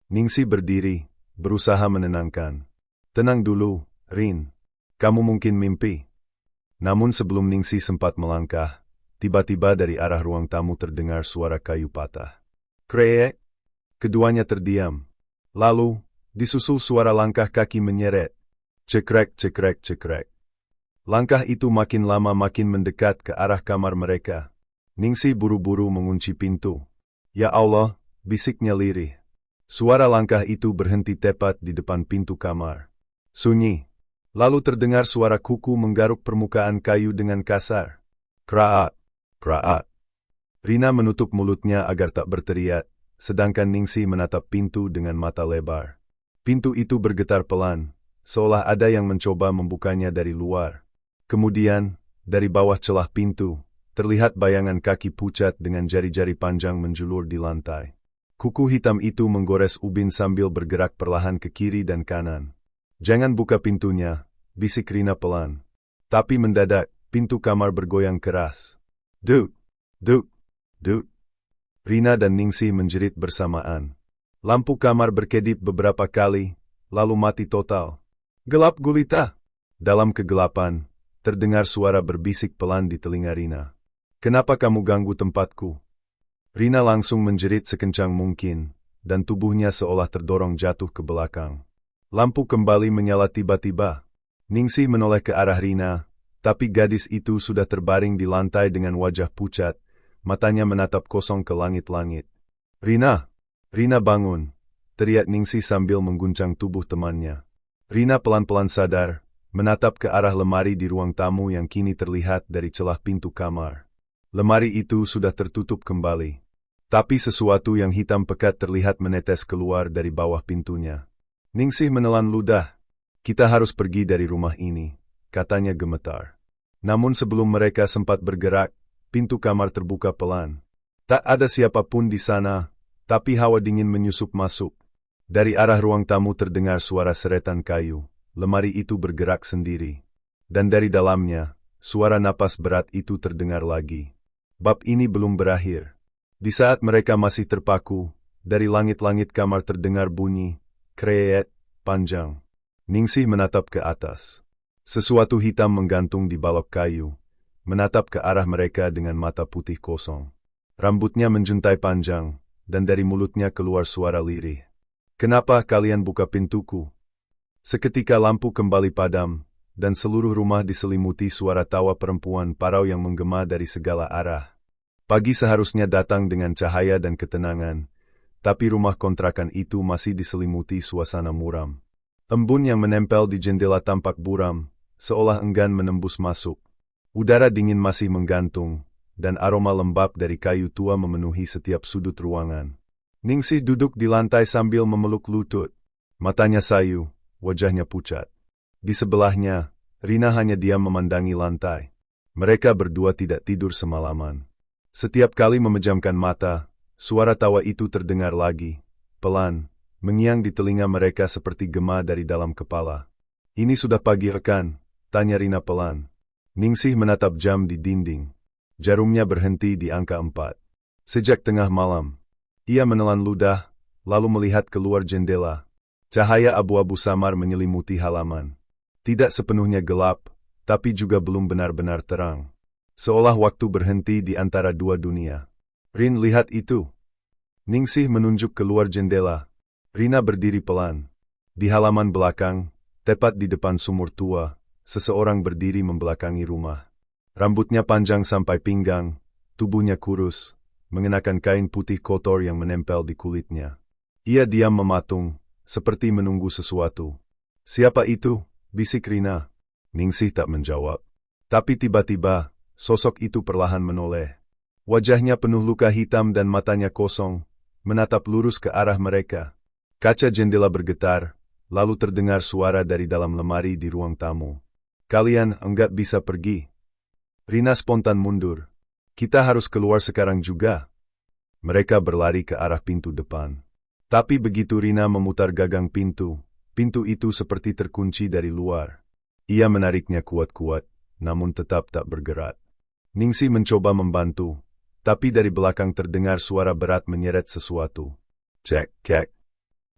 Ningsih berdiri, berusaha menenangkan. "Tenang dulu, Rin. Kamu mungkin mimpi." Namun sebelum Ningsih sempat melangkah, tiba-tiba dari arah ruang tamu terdengar suara kayu patah. Krek! Keduanya terdiam. Lalu, disusul suara langkah kaki menyeret. Cekrek, cekrek, cekrek. Langkah itu makin lama makin mendekat ke arah kamar mereka. Ningsih buru-buru mengunci pintu. "Ya Allah," bisiknya lirih. Suara langkah itu berhenti tepat di depan pintu kamar. Sunyi. Lalu terdengar suara kuku menggaruk permukaan kayu dengan kasar. Kraak, kraak. Rina menutup mulutnya agar tak berteriak, sedangkan Ningsih menatap pintu dengan mata lebar. Pintu itu bergetar pelan, seolah ada yang mencoba membukanya dari luar. Kemudian, dari bawah celah pintu, terlihat bayangan kaki pucat dengan jari-jari panjang menjulur di lantai. Kuku hitam itu menggores ubin sambil bergerak perlahan ke kiri dan kanan. "Jangan buka pintunya," bisik Rina pelan. Tapi mendadak, pintu kamar bergoyang keras. Duk, duk, duk. Rina dan Ningsih menjerit bersamaan. Lampu kamar berkedip beberapa kali, lalu mati total. "Gelap gulita." Dalam kegelapan, terdengar suara berbisik pelan di telinga Rina. "Kenapa kamu ganggu tempatku?" Rina langsung menjerit sekencang mungkin, dan tubuhnya seolah terdorong jatuh ke belakang. Lampu kembali menyala tiba-tiba. Ningsih menoleh ke arah Rina, tapi gadis itu sudah terbaring di lantai dengan wajah pucat, matanya menatap kosong ke langit-langit. "Rina! Rina bangun!" teriak Ningsih sambil mengguncang tubuh temannya. Rina pelan-pelan sadar, menatap ke arah lemari di ruang tamu yang kini terlihat dari celah pintu kamar. Lemari itu sudah tertutup kembali. Tapi sesuatu yang hitam pekat terlihat menetes keluar dari bawah pintunya. Ningsih menelan ludah. "Kita harus pergi dari rumah ini," katanya gemetar. Namun sebelum mereka sempat bergerak, pintu kamar terbuka pelan. Tak ada siapapun di sana, tapi hawa dingin menyusup masuk. Dari arah ruang tamu terdengar suara seretan kayu. Lemari itu bergerak sendiri. Dan dari dalamnya, suara napas berat itu terdengar lagi. Bab ini belum berakhir. Di saat mereka masih terpaku, dari langit-langit kamar terdengar bunyi, kreyet, panjang. Ningsih menatap ke atas. Sesuatu hitam menggantung di balok kayu, menatap ke arah mereka dengan mata putih kosong. Rambutnya menjuntai panjang, dan dari mulutnya keluar suara lirih. "Kenapa kalian buka pintuku?" Seketika lampu kembali padam, dan seluruh rumah diselimuti suara tawa perempuan parau yang menggema dari segala arah. Pagi seharusnya datang dengan cahaya dan ketenangan, tapi rumah kontrakan itu masih diselimuti suasana muram. Embun yang menempel di jendela tampak buram, seolah enggan menembus masuk. Udara dingin masih menggantung, dan aroma lembab dari kayu tua memenuhi setiap sudut ruangan. Ningsih duduk di lantai sambil memeluk lutut. Matanya sayu, wajahnya pucat. Di sebelahnya, Rina hanya diam memandangi lantai. Mereka berdua tidak tidur semalaman. Setiap kali memejamkan mata, suara tawa itu terdengar lagi, pelan, mengiang di telinga mereka seperti gema dari dalam kepala. "Ini sudah pagi rekan?" tanya Rina pelan. Ningsih menatap jam di dinding. Jarumnya berhenti di angka 4. Sejak tengah malam. Ia menelan ludah, lalu melihat keluar jendela. Cahaya abu-abu samar menyelimuti halaman. Tidak sepenuhnya gelap, tapi juga belum benar-benar terang. Seolah waktu berhenti di antara dua dunia. "Rin, lihat itu." Ningsih menunjuk keluar jendela. Rina berdiri pelan. Di halaman belakang, tepat di depan sumur tua, seseorang berdiri membelakangi rumah. Rambutnya panjang sampai pinggang, tubuhnya kurus, mengenakan kain putih kotor yang menempel di kulitnya. Ia diam mematung, seperti menunggu sesuatu. "Siapa itu?" bisik Rina. Ningsih tak menjawab. Tapi tiba-tiba, sosok itu perlahan menoleh. Wajahnya penuh luka hitam dan matanya kosong, menatap lurus ke arah mereka. Kaca jendela bergetar, lalu terdengar suara dari dalam lemari di ruang tamu. "Kalian enggak bisa pergi." Rina spontan mundur. "Kita harus keluar sekarang juga." Mereka berlari ke arah pintu depan. Tapi begitu Rina memutar gagang pintu, pintu itu seperti terkunci dari luar. Ia menariknya kuat-kuat, namun tetap tak bergerak. Ningsih mencoba membantu, tapi dari belakang terdengar suara berat menyeret sesuatu. Cek, kek.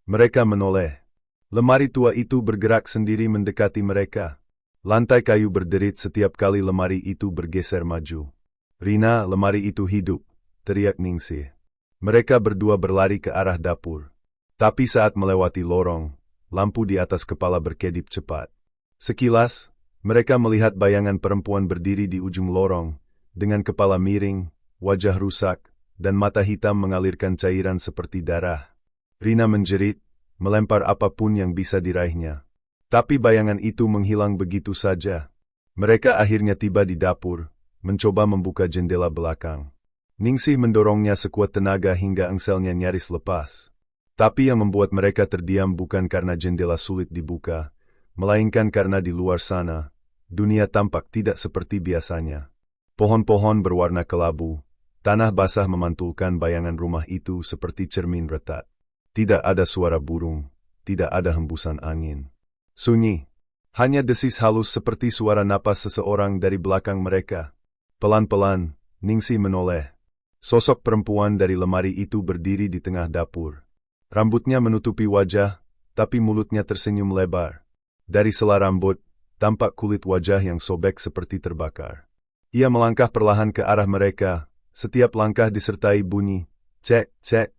Mereka menoleh. Lemari tua itu bergerak sendiri mendekati mereka. Lantai kayu berderit setiap kali lemari itu bergeser maju. "Rina, lemari itu hidup," teriak Ningsih. Mereka berdua berlari ke arah dapur. Tapi saat melewati lorong, lampu di atas kepala berkedip cepat. Sekilas, mereka melihat bayangan perempuan berdiri di ujung lorong, dengan kepala miring, wajah rusak, dan mata hitam mengalirkan cairan seperti darah. Rina menjerit, melempar apapun yang bisa diraihnya. Tapi bayangan itu menghilang begitu saja. Mereka akhirnya tiba di dapur, mencoba membuka jendela belakang. Ningsih mendorongnya sekuat tenaga hingga engselnya nyaris lepas. Tapi yang membuat mereka terdiam bukan karena jendela sulit dibuka, melainkan karena di luar sana, dunia tampak tidak seperti biasanya. Pohon-pohon berwarna kelabu, tanah basah memantulkan bayangan rumah itu seperti cermin retak. Tidak ada suara burung, tidak ada hembusan angin. Sunyi. Hanya desis halus seperti suara napas seseorang dari belakang mereka. Pelan-pelan, Ningsih menoleh. Sosok perempuan dari lemari itu berdiri di tengah dapur. Rambutnya menutupi wajah, tapi mulutnya tersenyum lebar. Dari sela rambut, tampak kulit wajah yang sobek seperti terbakar. Ia melangkah perlahan ke arah mereka, setiap langkah disertai bunyi, cek, cek,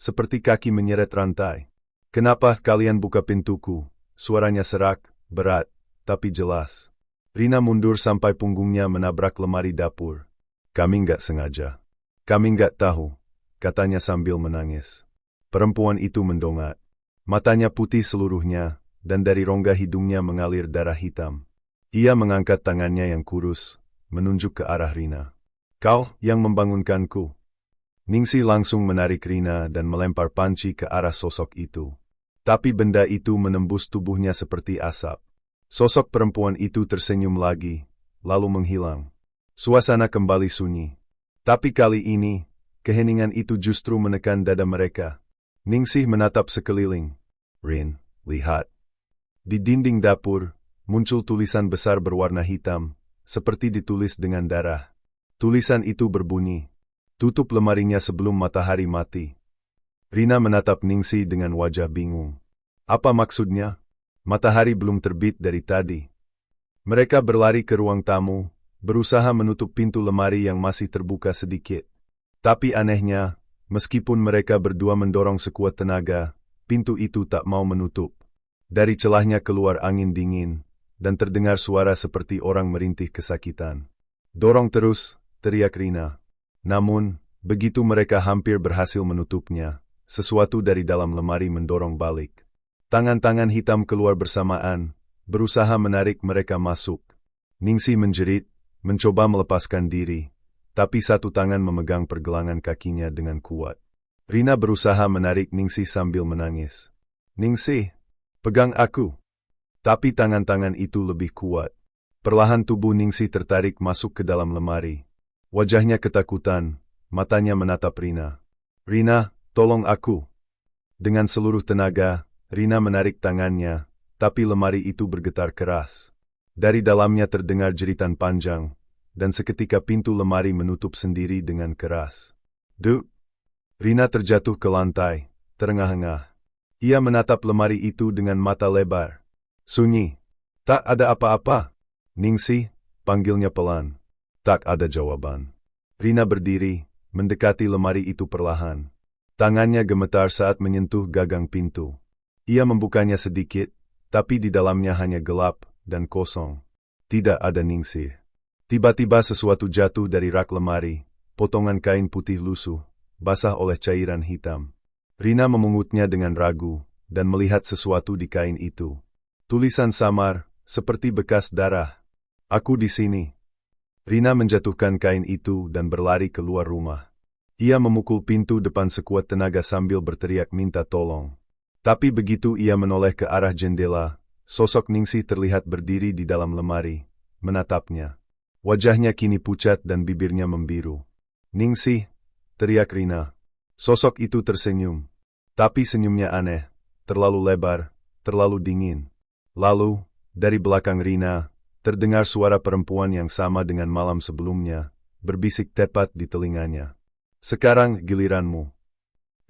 seperti kaki menyeret rantai. "Kenapa kalian buka pintuku?" Suaranya serak, berat, tapi jelas. Rina mundur sampai punggungnya menabrak lemari dapur. "Kami nggak sengaja. Kami nggak tahu," katanya sambil menangis. Perempuan itu mendongak. Matanya putih seluruhnya, dan dari rongga hidungnya mengalir darah hitam. Ia mengangkat tangannya yang kurus, menunjuk ke arah Rina. "Kau yang membangunkanku." Ningsih langsung menarik Rina dan melempar panci ke arah sosok itu. Tapi benda itu menembus tubuhnya seperti asap. Sosok perempuan itu tersenyum lagi, lalu menghilang. Suasana kembali sunyi. Tapi kali ini, keheningan itu justru menekan dada mereka. Ningsih menatap sekeliling. "Rin, lihat." Di dinding dapur, muncul tulisan besar berwarna hitam, seperti ditulis dengan darah. Tulisan itu berbunyi, "Tutup lemarinya sebelum matahari mati." Rina menatap Ningsih dengan wajah bingung. Apa maksudnya? Matahari belum terbit dari tadi. Mereka berlari ke ruang tamu, berusaha menutup pintu lemari yang masih terbuka sedikit. Tapi anehnya, meskipun mereka berdua mendorong sekuat tenaga, pintu itu tak mau menutup. Dari celahnya keluar angin dingin, dan terdengar suara seperti orang merintih kesakitan. "Dorong terus," teriak Rina. Namun, begitu mereka hampir berhasil menutupnya, sesuatu dari dalam lemari mendorong balik. Tangan-tangan hitam keluar bersamaan, berusaha menarik mereka masuk. Ningsih menjerit, mencoba melepaskan diri, tapi satu tangan memegang pergelangan kakinya dengan kuat. Rina berusaha menarik Ningsih sambil menangis. "Ningsih, pegang aku." Tapi tangan-tangan itu lebih kuat. Perlahan tubuh Ningsih tertarik masuk ke dalam lemari. Wajahnya ketakutan, matanya menatap Rina. "Rina, tolong aku." Dengan seluruh tenaga, Rina menarik tangannya, tapi lemari itu bergetar keras. Dari dalamnya terdengar jeritan panjang, dan seketika pintu lemari menutup sendiri dengan keras. "Duk!" Rina terjatuh ke lantai, terengah-engah. Ia menatap lemari itu dengan mata lebar. Sunyi. "Tak ada apa-apa." "Ningsih," panggilnya pelan. Tak ada jawaban. Rina berdiri, mendekati lemari itu perlahan. Tangannya gemetar saat menyentuh gagang pintu. Ia membukanya sedikit, tapi di dalamnya hanya gelap dan kosong. Tidak ada Ningsih. Tiba-tiba sesuatu jatuh dari rak lemari, potongan kain putih lusuh, basah oleh cairan hitam. Rina memungutnya dengan ragu, dan melihat sesuatu di kain itu. Tulisan samar, seperti bekas darah. "Aku di sini." Rina menjatuhkan kain itu dan berlari keluar rumah. Ia memukul pintu depan sekuat tenaga sambil berteriak minta tolong. Tapi begitu ia menoleh ke arah jendela, sosok Ningsih terlihat berdiri di dalam lemari, menatapnya. Wajahnya kini pucat dan bibirnya membiru. "Ningsih!" teriak Rina. Sosok itu tersenyum. Tapi senyumnya aneh, terlalu lebar, terlalu dingin. Lalu, dari belakang Rina, terdengar suara perempuan yang sama dengan malam sebelumnya, berbisik tepat di telinganya. "Sekarang giliranmu."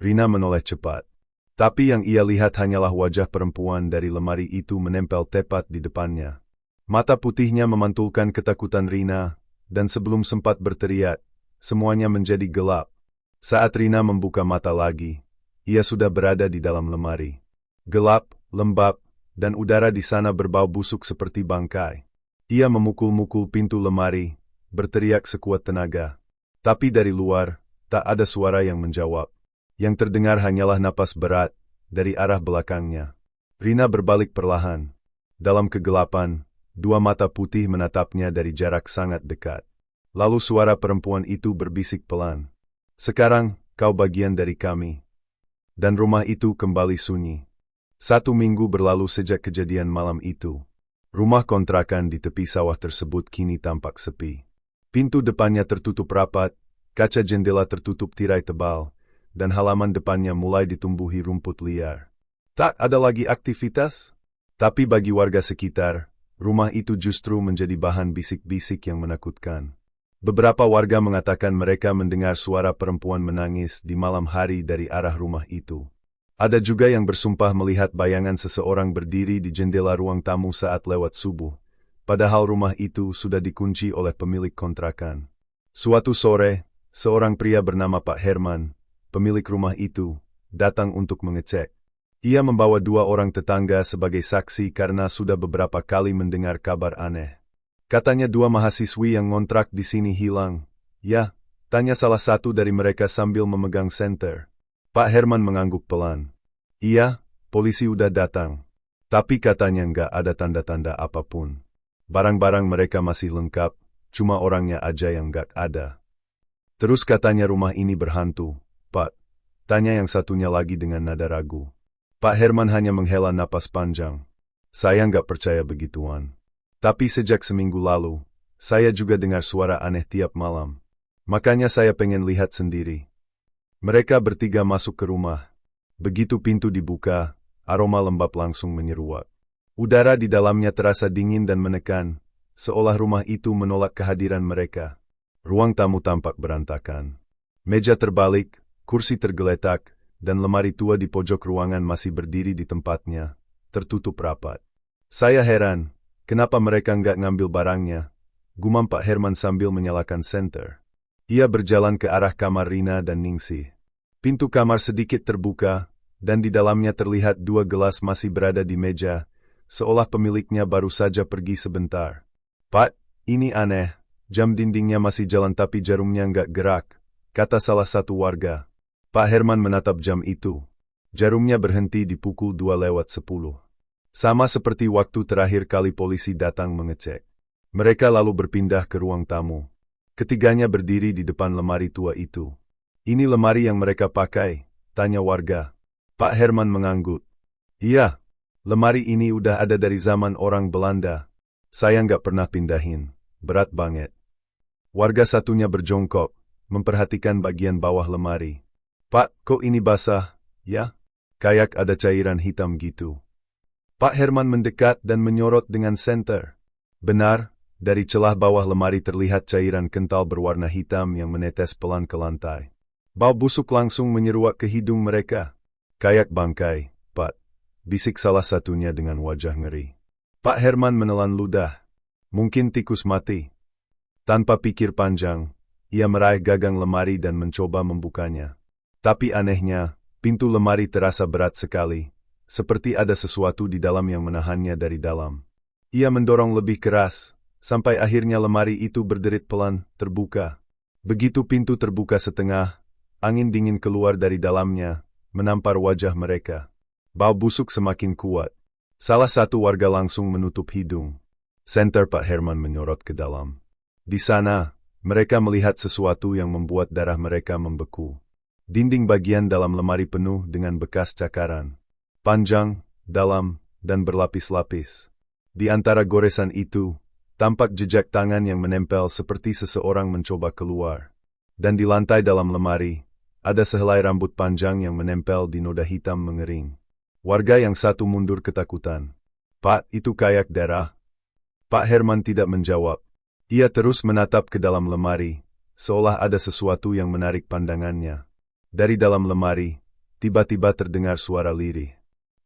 Rina menoleh cepat. Tapi yang ia lihat hanyalah wajah perempuan dari lemari itu menempel tepat di depannya. Mata putihnya memantulkan ketakutan Rina, dan sebelum sempat berteriak, semuanya menjadi gelap. Saat Rina membuka mata lagi, ia sudah berada di dalam lemari. Gelap, lembab, dan udara di sana berbau busuk seperti bangkai. Ia memukul-mukul pintu lemari, berteriak sekuat tenaga. Tapi dari luar, tak ada suara yang menjawab. Yang terdengar hanyalah napas berat dari arah belakangnya. Rina berbalik perlahan. Dalam kegelapan, dua mata putih menatapnya dari jarak sangat dekat. Lalu suara perempuan itu berbisik pelan. "Sekarang, kau bagian dari kami." Dan rumah itu kembali sunyi. 1 minggu berlalu sejak kejadian malam itu. Rumah kontrakan di tepi sawah tersebut kini tampak sepi. Pintu depannya tertutup rapat, kaca jendela tertutup tirai tebal, dan halaman depannya mulai ditumbuhi rumput liar. Tak ada lagi aktivitas, tapi bagi warga sekitar, rumah itu justru menjadi bahan bisik-bisik yang menakutkan. Beberapa warga mengatakan mereka mendengar suara perempuan menangis di malam hari dari arah rumah itu. Ada juga yang bersumpah melihat bayangan seseorang berdiri di jendela ruang tamu saat lewat subuh, padahal rumah itu sudah dikunci oleh pemilik kontrakan. Suatu sore, seorang pria bernama Pak Herman, pemilik rumah itu, datang untuk mengecek. Ia membawa 2 orang tetangga sebagai saksi karena sudah beberapa kali mendengar kabar aneh. Katanya 2 mahasiswi yang ngontrak di sini hilang. "Ya?" tanya salah satu dari mereka sambil memegang senter. Pak Herman mengangguk pelan. "Iya, polisi udah datang. Tapi katanya nggak ada tanda-tanda apapun. Barang-barang mereka masih lengkap, cuma orangnya aja yang nggak ada." "Terus katanya rumah ini berhantu, Pak?" tanya yang satunya lagi dengan nada ragu. Pak Herman hanya menghela napas panjang. "Saya nggak percaya begituan. Tapi sejak seminggu lalu, saya juga dengar suara aneh tiap malam. Makanya saya pengen lihat sendiri." Mereka bertiga masuk ke rumah. Begitu pintu dibuka, aroma lembab langsung menyeruak. Udara di dalamnya terasa dingin dan menekan, seolah rumah itu menolak kehadiran mereka. Ruang tamu tampak berantakan. Meja terbalik, kursi tergeletak, dan lemari tua di pojok ruangan masih berdiri di tempatnya, tertutup rapat. "Saya heran, kenapa mereka nggak ngambil barangnya?" gumam Pak Herman sambil menyalakan senter. Ia berjalan ke arah kamar Rina dan Ningsih. Pintu kamar sedikit terbuka, dan di dalamnya terlihat 2 gelas masih berada di meja, seolah pemiliknya baru saja pergi sebentar. "Pak, ini aneh, jam dindingnya masih jalan tapi jarumnya nggak gerak," kata salah satu warga. Pak Herman menatap jam itu. Jarumnya berhenti di pukul 2:10. Sama seperti waktu terakhir kali polisi datang mengecek. Mereka lalu berpindah ke ruang tamu. Ketiganya berdiri di depan lemari tua itu. "Ini lemari yang mereka pakai?" tanya warga. Pak Herman mengangguk. "Iya, lemari ini udah ada dari zaman orang Belanda. Saya nggak pernah pindahin, berat banget." Warga satunya berjongkok, memperhatikan bagian bawah lemari. "Pak, kok ini basah, ya? Kayak ada cairan hitam gitu." Pak Herman mendekat dan menyorot dengan senter. Benar, dari celah bawah lemari terlihat cairan kental berwarna hitam yang menetes pelan ke lantai. Bau busuk langsung menyeruak ke hidung mereka. "Kayak bangkai, Pak," bisik salah satunya dengan wajah ngeri. Pak Herman menelan ludah. "Mungkin tikus mati." Tanpa pikir panjang, ia meraih gagang lemari dan mencoba membukanya. Tapi anehnya, pintu lemari terasa berat sekali, seperti ada sesuatu di dalam yang menahannya dari dalam. Ia mendorong lebih keras, sampai akhirnya lemari itu berderit pelan, terbuka. Begitu pintu terbuka setengah, angin dingin keluar dari dalamnya, menampar wajah mereka. Bau busuk semakin kuat. Salah satu warga langsung menutup hidung. Senter Pak Herman menyorot ke dalam. Di sana, mereka melihat sesuatu yang membuat darah mereka membeku. Dinding bagian dalam lemari penuh dengan bekas cakaran. Panjang, dalam, dan berlapis-lapis. Di antara goresan itu, tampak jejak tangan yang menempel seperti seseorang mencoba keluar. Dan di lantai dalam lemari, ada sehelai rambut panjang yang menempel di noda hitam mengering. Warga yang satu mundur ketakutan. "Pak, itu kayak darah." Pak Herman tidak menjawab. Ia terus menatap ke dalam lemari, seolah ada sesuatu yang menarik pandangannya. Dari dalam lemari, tiba-tiba terdengar suara lirih.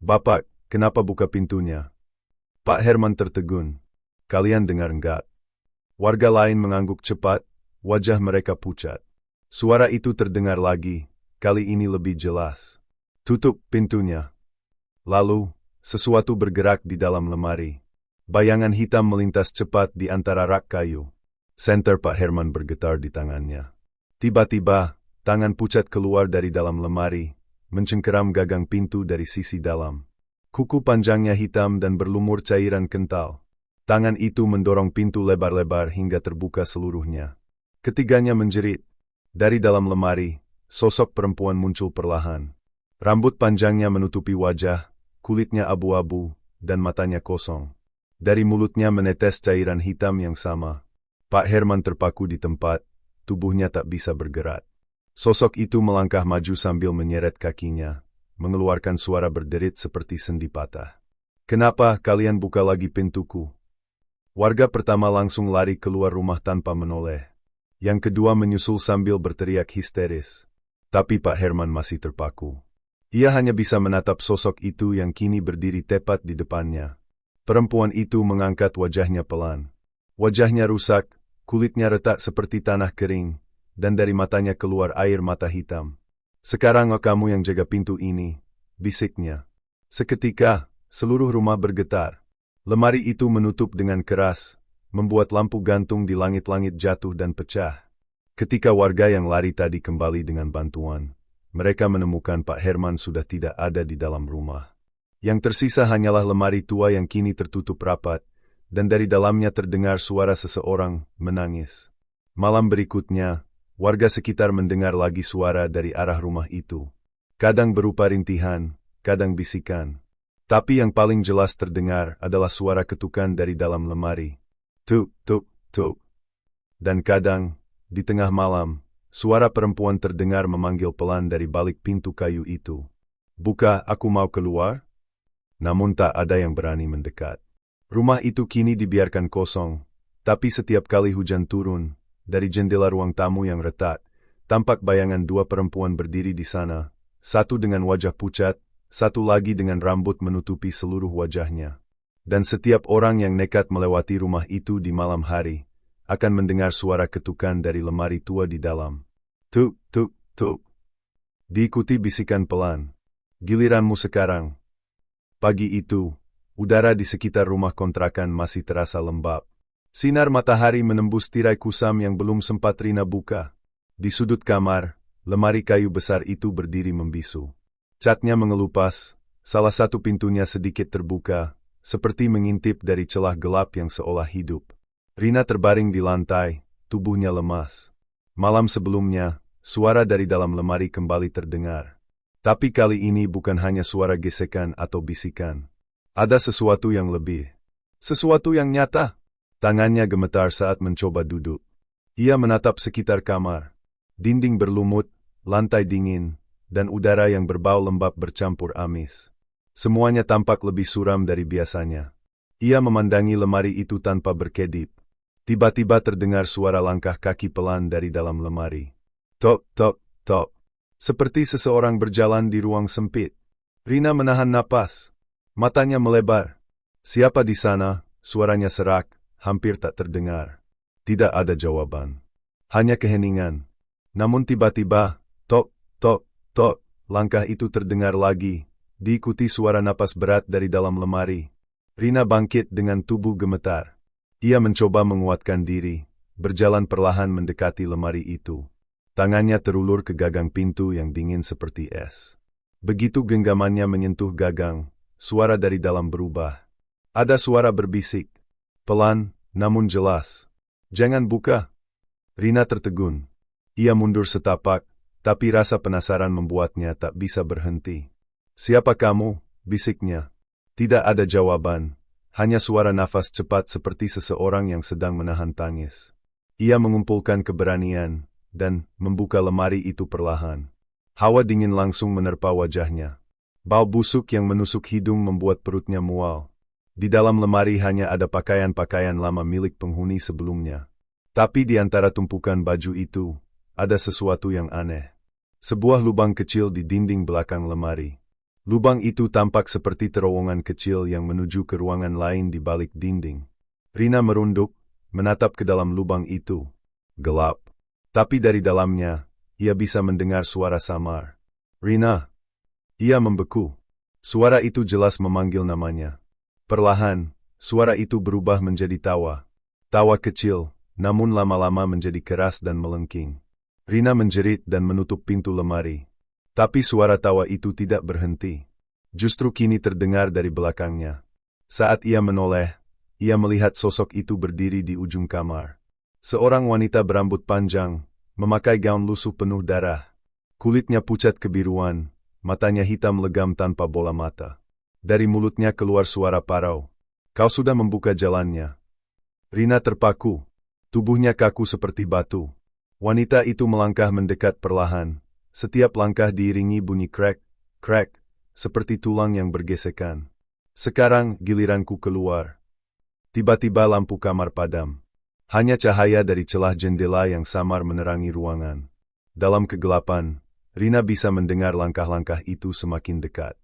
"Bapak, kenapa buka pintunya?" Pak Herman tertegun. "Kalian dengar enggak?" Warga lain mengangguk cepat, wajah mereka pucat. Suara itu terdengar lagi, kali ini lebih jelas. "Tutup pintunya." Lalu, sesuatu bergerak di dalam lemari. Bayangan hitam melintas cepat di antara rak kayu. Senter Pak Herman bergetar di tangannya. Tiba-tiba, tangan pucat keluar dari dalam lemari, mencengkeram gagang pintu dari sisi dalam. Kuku panjangnya hitam dan berlumur cairan kental. Tangan itu mendorong pintu lebar-lebar hingga terbuka seluruhnya. Ketiganya menjerit. Dari dalam lemari, sosok perempuan muncul perlahan. Rambut panjangnya menutupi wajah, kulitnya abu-abu, dan matanya kosong. Dari mulutnya menetes cairan hitam yang sama. Pak Herman terpaku di tempat, tubuhnya tak bisa bergerak. Sosok itu melangkah maju sambil menyeret kakinya, mengeluarkan suara berderit seperti sendi patah. "Kenapa kalian buka lagi pintuku?" Warga pertama langsung lari keluar rumah tanpa menoleh. Yang kedua menyusul sambil berteriak histeris. Tapi Pak Herman masih terpaku. Ia hanya bisa menatap sosok itu yang kini berdiri tepat di depannya. Perempuan itu mengangkat wajahnya pelan. Wajahnya rusak, kulitnya retak seperti tanah kering, dan dari matanya keluar air mata hitam. "Sekarang kamu yang jaga pintu ini," bisiknya. Seketika, seluruh rumah bergetar. Lemari itu menutup dengan keras, membuat lampu gantung di langit-langit jatuh dan pecah. Ketika warga yang lari tadi kembali dengan bantuan, mereka menemukan Pak Herman sudah tidak ada di dalam rumah. Yang tersisa hanyalah lemari tua yang kini tertutup rapat, dan dari dalamnya terdengar suara seseorang menangis. Malam berikutnya, warga sekitar mendengar lagi suara dari arah rumah itu. Kadang berupa rintihan, kadang bisikan. Tapi yang paling jelas terdengar adalah suara ketukan dari dalam lemari. Tuk, tuk, tuk. Dan kadang, di tengah malam, suara perempuan terdengar memanggil pelan dari balik pintu kayu itu. "Buka, aku mau keluar." Namun tak ada yang berani mendekat. Rumah itu kini dibiarkan kosong, tapi setiap kali hujan turun, dari jendela ruang tamu yang retak, tampak bayangan 2 perempuan berdiri di sana, satu dengan wajah pucat, satu lagi dengan rambut menutupi seluruh wajahnya. Dan setiap orang yang nekat melewati rumah itu di malam hari, akan mendengar suara ketukan dari lemari tua di dalam. Tuk, tuk, tuk. Diikuti bisikan pelan. Giliranmu sekarang. Pagi itu, udara di sekitar rumah kontrakan masih terasa lembab. Sinar matahari menembus tirai kusam yang belum sempat Rina buka. Di sudut kamar, lemari kayu besar itu berdiri membisu. Catnya mengelupas, salah satu pintunya sedikit terbuka, seperti mengintip dari celah gelap yang seolah hidup. Rina terbaring di lantai, tubuhnya lemas. Malam sebelumnya, suara dari dalam lemari kembali terdengar. Tapi kali ini bukan hanya suara gesekan atau bisikan. Ada sesuatu yang lebih. Sesuatu yang nyata. Tangannya gemetar saat mencoba duduk. Ia menatap sekitar kamar. Dinding berlumut, lantai dingin, dan udara yang berbau lembab bercampur amis. Semuanya tampak lebih suram dari biasanya. Ia memandangi lemari itu tanpa berkedip. Tiba-tiba terdengar suara langkah kaki pelan dari dalam lemari. Tok, tok, tok. Seperti seseorang berjalan di ruang sempit. Rina menahan napas. Matanya melebar. Siapa di sana? Suaranya serak, hampir tak terdengar. Tidak ada jawaban. Hanya keheningan. Namun tiba-tiba, tok, tok, tok, langkah itu terdengar lagi, diikuti suara napas berat dari dalam lemari. Rina bangkit dengan tubuh gemetar. Ia mencoba menguatkan diri, berjalan perlahan mendekati lemari itu. Tangannya terulur ke gagang pintu yang dingin seperti es. Begitu genggamannya menyentuh gagang, suara dari dalam berubah. Ada suara berbisik. Pelan, namun jelas. Jangan buka. Rina tertegun. Ia mundur setapak, tapi rasa penasaran membuatnya tak bisa berhenti. Siapa kamu? Bisiknya. Tidak ada jawaban. Hanya suara nafas cepat seperti seseorang yang sedang menahan tangis. Ia mengumpulkan keberanian dan membuka lemari itu perlahan. Hawa dingin langsung menerpa wajahnya. Bau busuk yang menusuk hidung membuat perutnya mual. Di dalam lemari hanya ada pakaian-pakaian lama milik penghuni sebelumnya. Tapi di antara tumpukan baju itu, ada sesuatu yang aneh. Sebuah lubang kecil di dinding belakang lemari. Lubang itu tampak seperti terowongan kecil yang menuju ke ruangan lain di balik dinding. Rina merunduk, menatap ke dalam lubang itu. Gelap. Tapi dari dalamnya, ia bisa mendengar suara samar. Rina. Ia membeku. Suara itu jelas memanggil namanya. Perlahan, suara itu berubah menjadi tawa. Tawa kecil, namun lama-lama menjadi keras dan melengking. Rina menjerit dan menutup pintu lemari. Tapi suara tawa itu tidak berhenti. Justru kini terdengar dari belakangnya. Saat ia menoleh, ia melihat sosok itu berdiri di ujung kamar. Seorang wanita berambut panjang, memakai gaun lusuh penuh darah. Kulitnya pucat kebiruan, matanya hitam legam tanpa bola mata. Dari mulutnya keluar suara parau. Kau sudah membuka jalannya. Rina terpaku. Tubuhnya kaku seperti batu. Wanita itu melangkah mendekat perlahan. Setiap langkah diiringi bunyi krek, krek, seperti tulang yang bergesekan. Sekarang giliranku keluar. Tiba-tiba lampu kamar padam. Hanya cahaya dari celah jendela yang samar menerangi ruangan. Dalam kegelapan, Rina bisa mendengar langkah-langkah itu semakin dekat.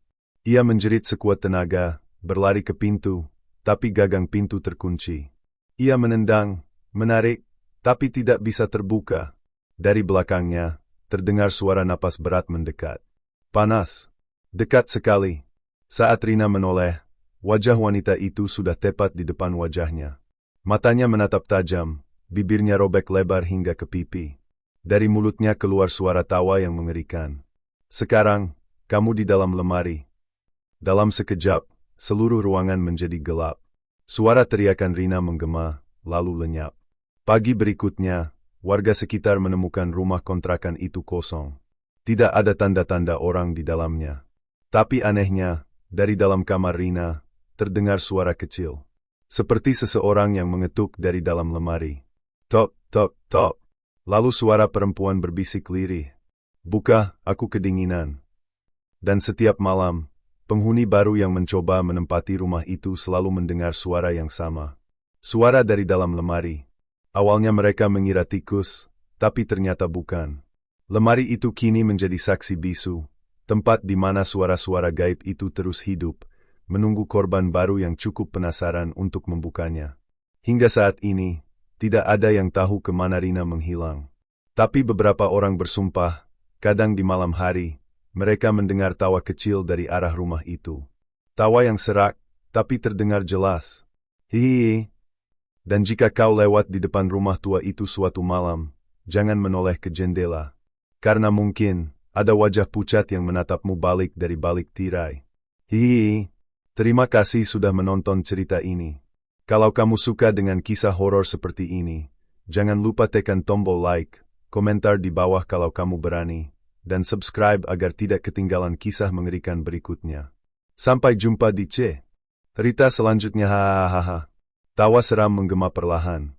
Ia menjerit sekuat tenaga, berlari ke pintu, tapi gagang pintu terkunci. Ia menendang, menarik, tapi tidak bisa terbuka. Dari belakangnya, terdengar suara napas berat mendekat. Panas. Dekat sekali. Saat Rina menoleh, wajah wanita itu sudah tepat di depan wajahnya. Matanya menatap tajam, bibirnya robek lebar hingga ke pipi. Dari mulutnya keluar suara tawa yang mengerikan. Sekarang, kamu di dalam lemari. Dalam sekejap, seluruh ruangan menjadi gelap. Suara teriakan Rina menggema, lalu lenyap. Pagi berikutnya, warga sekitar menemukan rumah kontrakan itu kosong. Tidak ada tanda-tanda orang di dalamnya. Tapi anehnya, dari dalam kamar Rina, terdengar suara kecil. Seperti seseorang yang mengetuk dari dalam lemari. Tok, tok, tok. Lalu suara perempuan berbisik lirih. Buka, aku kedinginan. Dan setiap malam, penghuni baru yang mencoba menempati rumah itu selalu mendengar suara yang sama. Suara dari dalam lemari. Awalnya mereka mengira tikus, tapi ternyata bukan. Lemari itu kini menjadi saksi bisu, tempat di mana suara-suara gaib itu terus hidup, menunggu korban baru yang cukup penasaran untuk membukanya. Hingga saat ini, tidak ada yang tahu kemana Rina menghilang. Tapi beberapa orang bersumpah, kadang di malam hari, mereka mendengar tawa kecil dari arah rumah itu. Tawa yang serak, tapi terdengar jelas. Hihihi. Dan jika kau lewat di depan rumah tua itu suatu malam, jangan menoleh ke jendela. Karena mungkin ada wajah pucat yang menatapmu balik dari balik tirai. Hihihi. Terima kasih sudah menonton cerita ini. Kalau kamu suka dengan kisah horor seperti ini, jangan lupa tekan tombol like, komentar di bawah kalau kamu berani, dan subscribe agar tidak ketinggalan kisah mengerikan berikutnya. Sampai jumpa di cerita selanjutnya. Hahaha. Tawa seram menggema perlahan.